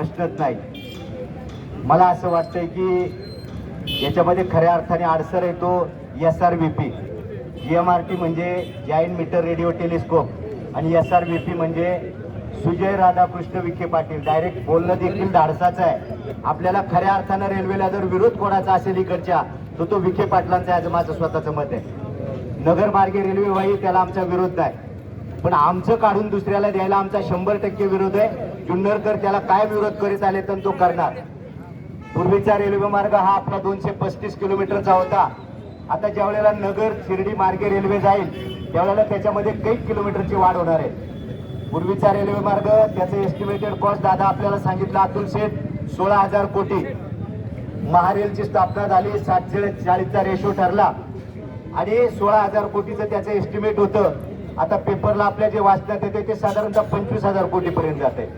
प्रश्नच नाही। मला असं वाटतंय की याच्यामध्ये खऱ्या अर्थाने अडसर येतो SRVP। GMRT म्हणजे जॉईंट मीटर रेडिओ टेलिस्कोप आणि SRVP म्हणजे सुजय राधाकृष्ण विखे पाटील। डायरेक्ट बोलणं देखील धाडसाचं आहे। आपल्याला खऱ्या अर्थानं रेल्वेला जर विरोध कोणाचा असेल इकडच्या तो विखे पाटलांचा आहे, माझं स्वतःचं मत आहे। नगरमार्गे रेल्वे व्हावी त्याला आमचा विरोध नाही, पण आमचं काढून दुसऱ्याला द्यायला आमचा 100% विरोध आहे। जुन्नरकर त्याला काय विरोध करीत आले तर तो करणार। पूर्वीचा रेल्वे मार्ग हा आपला 235 किलोमीटरचा होता। आता ज्या वेळेला नगर शिर्डी मार्गे रेल्वे जाईल त्यावेळेला त्याच्यामध्ये काही किलोमीटरची वाढ होणार आहे। पूर्वीचा रेल्वे मार्ग त्याचं एस्टिमेटेड कॉस्ट दादा आपल्याला सांगितलं अतुल शेठ 16,000 कोटी। महारेलची स्थापना झाली, 7:40चा रेशो ठरला आणि 16,000 कोटीचं त्याचं एस्टिमेट होतं। आता पेपरला आपल्या जे वाचण्यात येते ते साधारणतः 25,000 कोटीपर्यंत जाते।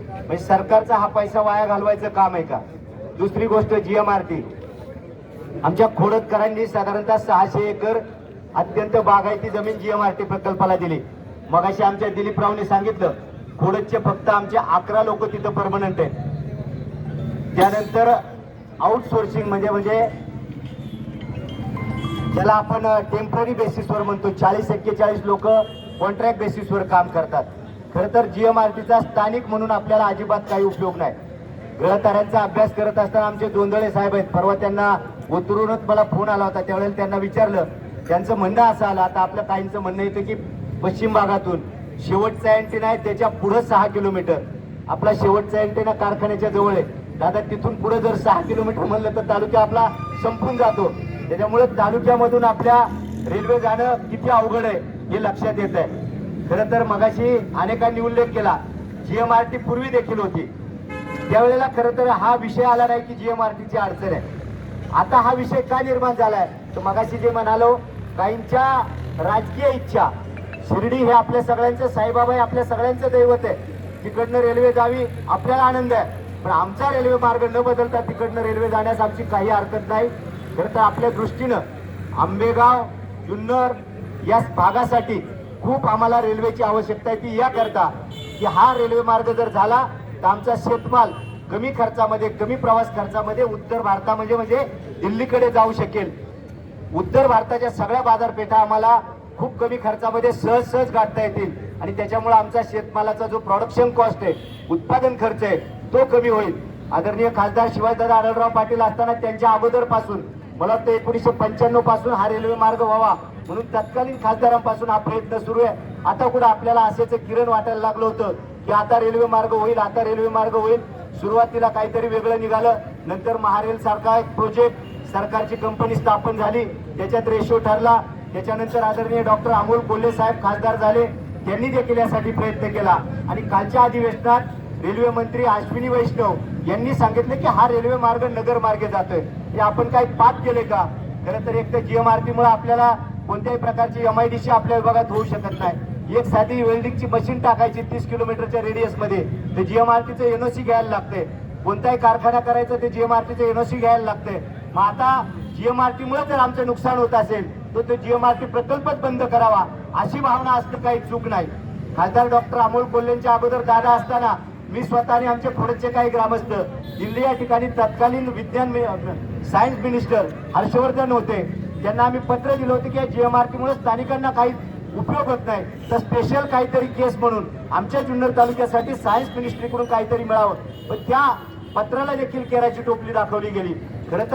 म्हणजे सरकारचा हा पैसा वाया घालवायचं काम आहे का? दुसरी गोष्ट GMRT आमच्या खोडदकरांनी साधारणतः 600 एकर अत्यंत बागायती जमीन GMRT प्रकल्पाला दिली। मगाशी आमच्या दिलीपरावने सांगितलं खोडदचे फक्त आमचे 11 लोक तिथं परमनंट आहेत। त्यानंतर आउटसोर्सिंग म्हणजे ज्याला आपण टेम्पररी बेसिसवर म्हणतो 40-41 लोक कॉन्ट्रॅक्ट बेसिसवर काम करतात। खरं तर GMRTचा स्थानिक म्हणून आपल्याला अजिबात काही उपयोग नाही। ग्रहताऱ्यांचा अभ्यास करत असताना आमचे दोंदळे साहेब आहेत, परवा त्यांना उतरूनच मला फोन आला होता। त्यावेळेला त्यांना विचारलं, त्यांचं म्हणणं असं आलं, आता आपल्या काहींचं म्हणणं येतं की पश्चिम भागातून शेवटचा अँटेना आहे त्याच्या पुढे 6 किलोमीटर आपला शेवटचा अँटेना कारखान्याच्या जवळ आहे। दादा तिथून पुढे जर 6 किलोमीटर म्हणलं तर तालुका आपला संपून जातो। त्याच्यामुळे तालुक्यामधून आपल्या रेल्वे जाणं किती अवघड आहे हे लक्षात येत आहे। खरं तर मगाशी अनेकांनी उल्लेख केला GMRT पूर्वी देखील होती, त्यावेळेला खरं तर हा विषय आला नाही की GMRTची अडचण आहे। आता हा विषय का निर्माण झालाय तर मगाशी जे म्हणालो काहींच्या राजकीय इच्छा, शिर्डी हे आपल्या सगळ्यांचं साईबाबा आहे, आपल्या सगळ्यांचं दैवत आहे। तिकडनं रेल्वे जावी आपल्याला आनंद आहे, पण आमचा रेल्वे मार्ग न बदलता तिकडनं रेल्वे जाण्यास आमची काही हरकत नाही। खरं तर आपल्या दृष्टीनं आंबेगाव जुन्नर या भागासाठी खूप आम्हाला रेल्वेची आवश्यकता आहे। ती याकरता की हा रेल्वे मार्ग जर झाला तर आमचा शेतमाल कमी खर्चामध्ये कमी प्रवास खर्चामध्ये उत्तर भारतामध्ये म्हणजे दिल्लीकडे जाऊ शकेल। उत्तर भारताच्या सगळ्या बाजारपेठा आम्हाला खूप कमी खर्चामध्ये सहज गाठता येतील आणि त्याच्यामुळे आमचा शेतमालाचा जो प्रोडक्शन कॉस्ट आहे, उत्पादन खर्च आहे तो कमी होईल। आदरणीय खासदार शिवाजीदादा आढळराव पाटील असताना त्यांच्या अगोदरपासून मला वाटतं 1995 पासून हा रेल्वे मार्ग व्हावा म्हणून तत्कालीन खासदारांपासून हा प्रयत्न सुरू आहे। आता कुठं आपल्याला असेच किरण वाटायला लागलं होतं की आता रेल्वे मार्ग होईल, आता रेल्वे मार्ग होईल। सुरुवातीला काहीतरी वेगळं निघालं, नंतर महारेल सारखा एक प्रोजेक्ट सरकारची कंपनी स्थापन झाली, त्याच्यात रेशो ठरला। त्याच्यानंतर आदरणीय डॉक्टर अमोल कोल्हे साहेब खासदार झाले, त्यांनी देखील यासाठी प्रयत्न केला आणि कालच्या अधिवेशनात रेल्वे मंत्री अश्विनी वैष्णव यांनी सांगितलं की हा रेल्वे मार्ग नगर मार्गे जातोय। हे आपण काही पाप केले का? खरं तर एक तर GMRT मुळे आपल्याला कोणत्याही प्रकारची MIDC आपल्या विभागात होऊ शकत नाही। एक साधी वेल्डिंगची मशीन टाकायची 30 किलोमीटरच्या रेडियस मध्ये ते GMRTचं NOC घ्यायला लागते। कोणताही कारखाना करायचं ते GMRTचं NOC घ्यायला लागते। मग आता GMRT मुळे जर आमचं नुकसान होत असेल तर तो GMRT प्रकल्पच बंद करावा अशी भावना असणं काही चूक नाही। खासदार डॉक्टर अमोल कोल्हेंच्या अगोदर दादा असताना मी स्वतःने आमचे खोडदचे काही ग्रामस्थ दिल्ली या ठिकाणी तत्कालीन विज्ञान सायन्स मिनिस्टर हर्षवर्धन होते, त्यांना आम्ही पत्र दिलं होतं की GMRT मुळे स्थानिकांना काही उपयोग होत नाही, तर स्पेशल काहीतरी केस म्हणून आमच्या जुन्नर तालुक्यासाठी सायन्स मिनिस्ट्रीकडून काहीतरी मिळावं, पण त्या पत्राला देखील केराची टोपली दाखवली गेली। खरं तर